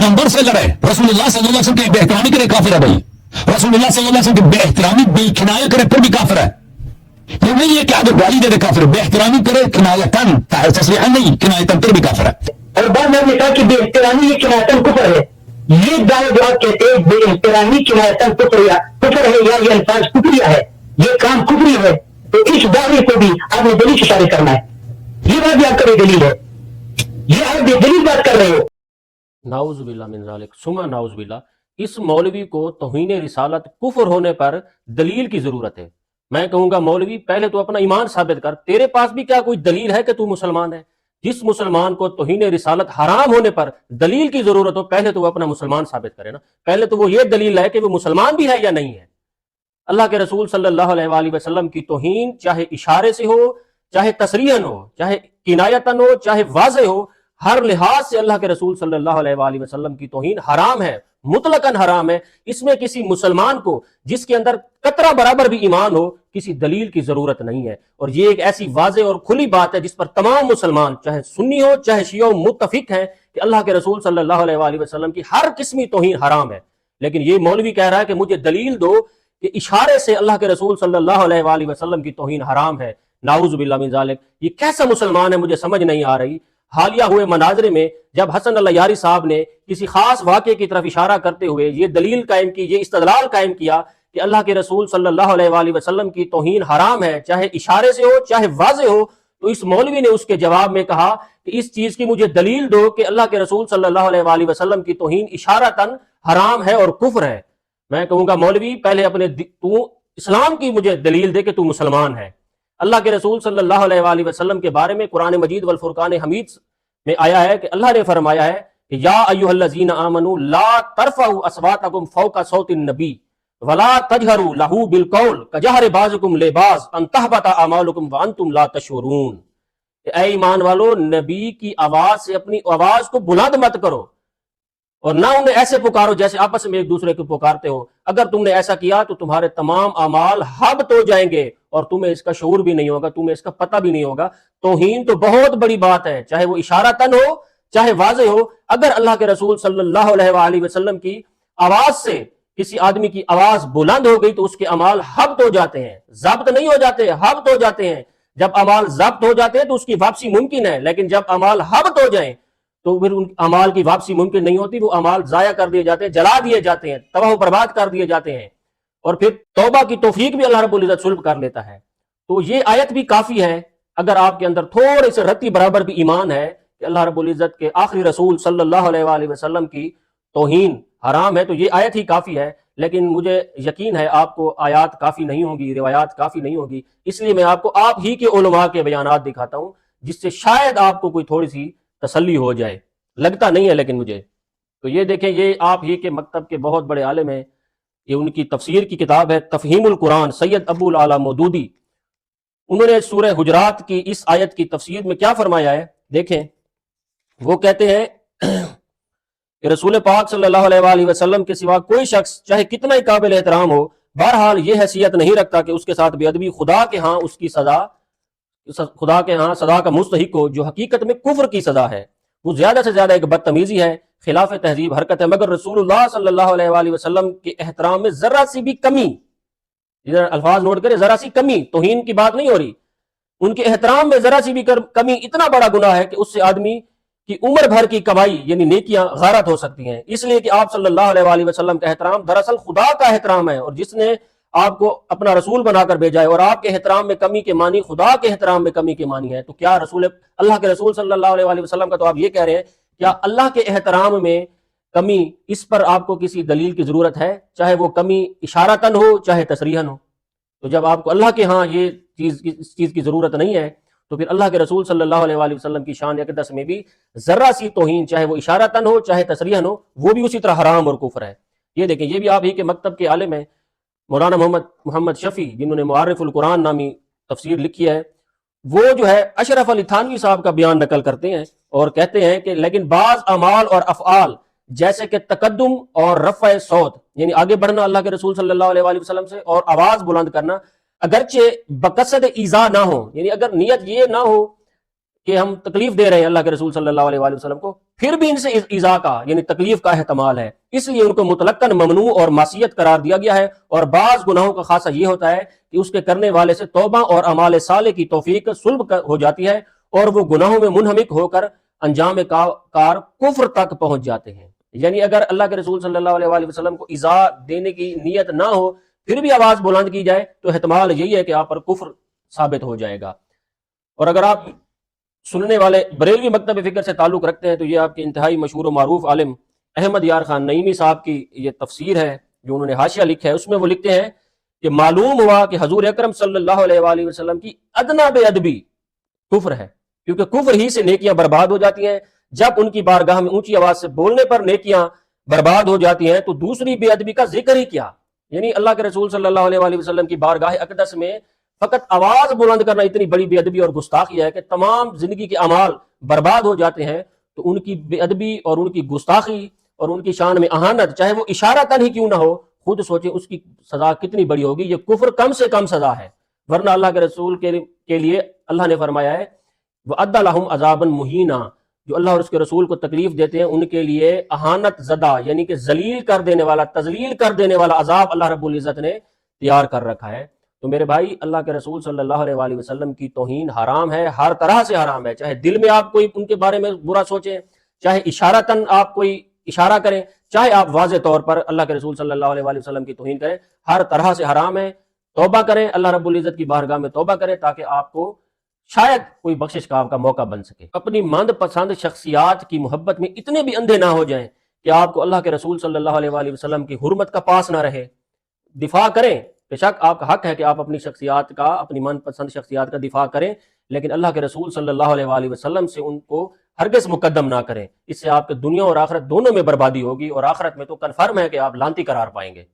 پیغمبر سے لڑے, رسول اللہ صلی اللہ علیہ وسلم کی بے احترامی کرے, کافر ہے بھائی. رسول اللہ صلی اللہ علیہ وسلم کی بے احترامی بے کنایہ کرے پھر بھی کافر ہے. یہ نہیں ہے کہ اگر گالی دے دے کافر, بے احترامی کرے کنایتن, تصریحا نہیں, کنایتن پھر بھی کافر ہے. اور بعد میں نے کہا کہ بے احترامی یہ کنایتن کفر ہے. یہ دعویٰ جو آپ کہتے ہیں بے احترامی کنایتن کفر ہے یا یہ الفاظ کفریہ ہے, یہ کام کفری ہے, تو اس دعوے کو بھی آپ نے دلیل سے ثابت کرنا ہے. یہ بات بھی آپ کا بے دلیل ہے, یہ آپ بے دلیل بات کر رہے ہو. نعوذ باللہ من ذالک ثم نعوذ باللہ. اس مولوی کو توہین رسالت کفر ہونے پر دلیل کی ضرورت ہے. میں کہوں گا مولوی پہلے تو اپنا ایمان ثابت کر, تیرے پاس بھی کیا کوئی دلیل ہے کہ تو مسلمان ہے؟ جس مسلمان کو توہین رسالت حرام ہونے پر دلیل کی ضرورت ہو, پہلے تو وہ اپنا مسلمان ثابت کرے نا. پہلے تو وہ یہ دلیل ہے کہ وہ مسلمان بھی ہے یا نہیں ہے. اللہ کے رسول صلی اللہ علیہ وآلہ وسلم کی توہین چاہے اشارے سے ہو, چاہے تصریحاً ہو, چاہے کنایتاً ہو, چاہے واضح ہو, ہر لحاظ سے اللہ کے رسول صلی اللہ علیہ وآلہ وسلم کی توہین حرام ہے, مطلقاً حرام ہے. اس میں کسی مسلمان کو جس کے اندر قطرہ برابر بھی ایمان ہو کسی دلیل کی ضرورت نہیں ہے. اور یہ ایک ایسی واضح اور کھلی بات ہے جس پر تمام مسلمان چاہے سنی ہو چاہے شیعہ ہو متفق ہیں کہ اللہ کے رسول صلی اللہ علیہ وآلہ وسلم کی ہر قسمی توہین حرام ہے. لیکن یہ مولوی کہہ رہا ہے کہ مجھے دلیل دو کہ اشارے سے اللہ کے رسول صلی اللہ علیہ وآلہ وسلم کی توہین حرام ہے. نعوذ باللہ من ذالک. یہ کیسا مسلمان ہے مجھے سمجھ نہیں آ رہی. حالیہ ہوئے مناظرے میں جب حسن اللہ یاری صاحب نے کسی خاص واقعے کی طرف اشارہ کرتے ہوئے یہ دلیل قائم کی, یہ استدلال قائم کیا کہ اللہ کے رسول صلی اللہ علیہ وآلہ وسلم کی توہین حرام ہے, چاہے اشارے سے ہو چاہے واضح ہو, تو اس مولوی نے اس کے جواب میں کہا کہ اس چیز کی مجھے دلیل دو کہ اللہ کے رسول صلی اللہ علیہ وآلہ وسلم کی توہین اشارتاً حرام ہے اور کفر ہے. میں کہوں گا مولوی پہلے تو اسلام کی مجھے دلیل دے کہ تو مسلمان ہے. اللہ کے رسول صلی اللہ علیہ وآلہ وسلم کے بارے میں قرآن مجید والفرقان حمید میں آیا ہے کہ اللہ نے فرمایا ہے کہ یا ایھا الذین آمنوا لا ترفعوا اصواتکم فوق صوت النبی ولا تجہروا لہ بالقول کجہر بعضکم لبعض ان تحبط اعمالکم وانتم لا تشعرون. اے ایمان والو, نبی کی آواز سے اپنی آواز کو بلند مت کرو اور نہ انہیں ایسے پکارو جیسے آپس میں ایک دوسرے کو پکارتے ہو. اگر تم نے ایسا کیا تو تمہارے تمام اعمال حبط ہو جائیں گے اور تمہیں اس کا شعور بھی نہیں ہوگا, تمہیں اس کا پتہ بھی نہیں ہوگا. توہین تو بہت بڑی بات ہے, چاہے وہ اشارتاً ہو چاہے واضح ہو. اگر اللہ کے رسول صلی اللہ علیہ وآلہ وسلم کی آواز سے کسی آدمی کی آواز بلند ہو گئی تو اس کے اعمال حبط ہو جاتے ہیں, ضبط نہیں ہو جاتے, حبط ہو جاتے ہیں. جب اعمال ضبط ہو جاتے ہیں تو اس کی واپسی ممکن ہے, لیکن جب اعمال حبط ہو جائیں تو پھر ان اعمال کی واپسی ممکن نہیں ہوتی. وہ اعمال ضائع کر دیے جاتے ہیں, جلا دیے جاتے ہیں, تباہ و برباد کر دیے جاتے ہیں, اور پھر توبہ کی توفیق بھی اللہ رب العزت سلب کر لیتا ہے. تو یہ آیت بھی کافی ہے اگر آپ کے اندر تھوڑے سے رتی برابر بھی ایمان ہے کہ اللہ رب العزت کے آخری رسول صلی اللہ علیہ وآلہ وسلم کی توہین حرام ہے, تو یہ آیت ہی کافی ہے. لیکن مجھے یقین ہے آپ کو آیات کافی نہیں ہوگی, روایات کافی نہیں ہوگی, اس لیے میں آپ کو آپ ہی کے علماء کے بیانات دکھاتا ہوں جس سے شاید آپ کو کوئی تھوڑی سی تسلی ہو جائے. لگتا نہیں ہے لیکن مجھے. تو یہ دیکھیں, یہ آپ ہی کے مکتب کے بہت بڑے عالم ہیں, یہ ان کی تفسیر کی کتاب ہے تفہیم القرآن, سید ابو العلا مودودی. انہوں نے سورہ حجرات کی اس آیت کی تفسیر میں کیا فرمایا ہے دیکھیں. وہ کہتے ہیں کہ رسول پاک صلی اللہ علیہ وآلہ وسلم کے سوا کوئی شخص چاہے کتنا ہی قابل احترام ہو, بہرحال یہ حیثیت نہیں رکھتا کہ اس کے ساتھ بے ادبی خدا کے ہاں اس کی سزا, خدا کے ہاں سزا کا مستحق ہو, جو حقیقت میں کفر کی سزا ہے. وہ زیادہ سے زیادہ ایک بدتمیزی ہے, خلاف تہذیب حرکت ہے. مگر رسول اللہ صلی اللہ علیہ وآلہ وسلم کے احترام میں ذرا سی بھی کمی, الفاظ نوٹ کریں, ذرا سی کمی, توہین کی بات نہیں ہو رہی, ان کے احترام میں ذرا سی بھی کمی اتنا بڑا گناہ ہے کہ اس سے آدمی کی عمر بھر کی کمائی یعنی نیکیاں غارت ہو سکتی ہیں. اس لیے کہ آپ صلی اللہ علیہ وآلہ وسلم کا احترام دراصل خدا کا احترام ہے, اور جس نے آپ کو اپنا رسول بنا کر بھیجا ہے, اور آپ کے احترام میں کمی کے معنی خدا کے احترام میں کمی کے معنی ہے. تو کیا اللہ کے رسول صلی اللہ علیہ وآلہ وسلم کا تو آپ یہ کہہ رہے ہیں, کیا اللہ کے احترام میں کمی, اس پر آپ کو کسی دلیل کی ضرورت ہے, چاہے وہ کمی اشارتاً ہو چاہے تصریحاً ہو؟ تو جب آپ کو اللہ کے ہاں یہ چیز کی ضرورت نہیں ہے تو پھر اللہ کے رسول صلی اللہ علیہ وآلہ وسلم کی شان اقدس میں بھی ذرا سی توہین, چاہے وہ اشارتاً ہو چاہے تصریحاً ہو, وہ بھی اسی طرح حرام اور کفر ہے. یہ دیکھیں, یہ بھی آپ ہی کے مکتب کے عالم ہیں مولانا محمد شفیع, جنہوں نے معارف القرآن نامی تفسیر لکھی ہے. وہ جو ہے اشرف علی تھانوی صاحب کا بیان نقل کرتے ہیں اور کہتے ہیں کہ لیکن بعض اعمال اور افعال جیسے کہ تقدم اور رفع صوت, یعنی آگے بڑھنا اللہ کے رسول صلی اللہ علیہ وآلہ وسلم سے, اور آواز بلند کرنا, اگرچہ بقصد ایذا نہ ہو, یعنی اگر نیت یہ نہ ہو کہ ہم تکلیف دے رہے ہیں اللہ کے رسول صلی اللہ علیہ وآلہ وسلم کو، پھر بھی ان سے ایذا کا یعنی تکلیف کا احتمال ہے، اس لیے ان کو مطلقاً ممنوع اور معصیت قرار دیا گیا ہے۔ اور بعض گناہوں کا خاصہ یہ ہوتا ہے کہ اس کے کرنے والے سے توبہ اور اعمال صالح کی توفیق سلب ہو جاتی ہے اور وہ گناہوں میں منہمک ہو کر انجام کار کفر تک پہنچ جاتے ہیں۔ یعنی اگر اللہ کے رسول صلی اللہ علیہ وآلہ وسلم کو ایذا دینے کی نیت نہ ہو پھر بھی آواز بلند کی جائے تو احتمال یہی ہے کہ آپ پر کفر ثابت ہو جائے گا۔ اور اگر آپ سننے والے بریلوی مکتب فکر سے تعلق رکھتے ہیں تو یہ آپ کے انتہائی مشہور و معروف عالم احمد یار خان نعیمی صاحب کی یہ تفسیر ہے جو انہوں نے حاشیہ لکھا ہے، اس میں وہ لکھتے ہیں کہ معلوم ہوا کہ حضور اکرم صلی اللہ علیہ وآلہ وسلم کی ادنا بے ادبی کفر ہے، کیونکہ کفر ہی سے نیکیاں برباد ہو جاتی ہیں۔ جب ان کی بارگاہ میں اونچی آواز سے بولنے پر نیکیاں برباد ہو جاتی ہیں تو دوسری بے ادبی کا ذکر ہی کیا۔ یعنی اللہ کے رسول صلی اللہ علیہ وآلہ وسلم کی بارگاہ اقدس میں فقط آواز بلند کرنا اتنی بڑی بے ادبی اور گستاخی ہے کہ تمام زندگی کے اعمال برباد ہو جاتے ہیں، تو ان کی بے ادبی اور ان کی گستاخی اور ان کی شان میں اہانت چاہے وہ اشارتاً ہی کیوں نہ ہو، خود سوچیں اس کی سزا کتنی بڑی ہوگی۔ یہ کفر کم سے کم سزا ہے، ورنہ اللہ کے رسول کے لیے اللہ نے فرمایا ہے وَأَدَّ لَهُمْ عَذَابًا مُهِينًا، جو اللہ اور اس کے رسول کو تکلیف دیتے ہیں ان کے لیے اہانت زدہ یعنی کہ ذلیل کر دینے والا، تذلیل کر دینے والا عذاب اللہ رب العزت نے تیار کر رکھا ہے۔ تو میرے بھائی، اللہ کے رسول صلی اللہ علیہ وآلہ وسلم کی توہین حرام ہے، ہر طرح سے حرام ہے، چاہے دل میں آپ کوئی ان کے بارے میں برا سوچیں، چاہے اشارتاً آپ کوئی اشارہ کریں، چاہے آپ واضح طور پر اللہ کے رسول صلی اللہ علیہ وآلہ وسلم کی توہین کریں، ہر طرح سے حرام ہے۔ توبہ کریں، اللہ رب العزت کی بارگاہ میں توبہ کریں تاکہ آپ کو شاید کوئی بخشش کا موقع بن سکے۔ اپنی من پسند شخصیات کی محبت میں اتنے بھی اندھے نہ ہو جائیں کہ آپ کو اللہ کے رسول صلی اللہ علیہ وآلہ وسلم کی حرمت کا پاس نہ رہے۔ دفاع کریں، بے شک آپ کا حق ہے کہ آپ اپنی شخصیات کا، اپنی من پسند شخصیات کا دفاع کریں، لیکن اللہ کے رسول صلی اللہ علیہ وآلہ وسلم سے ان کو ہرگز مقدم نہ کریں، اس سے آپ کے دنیا اور آخرت دونوں میں بربادی ہوگی، اور آخرت میں تو کنفرم ہے کہ آپ لعنتی قرار پائیں گے۔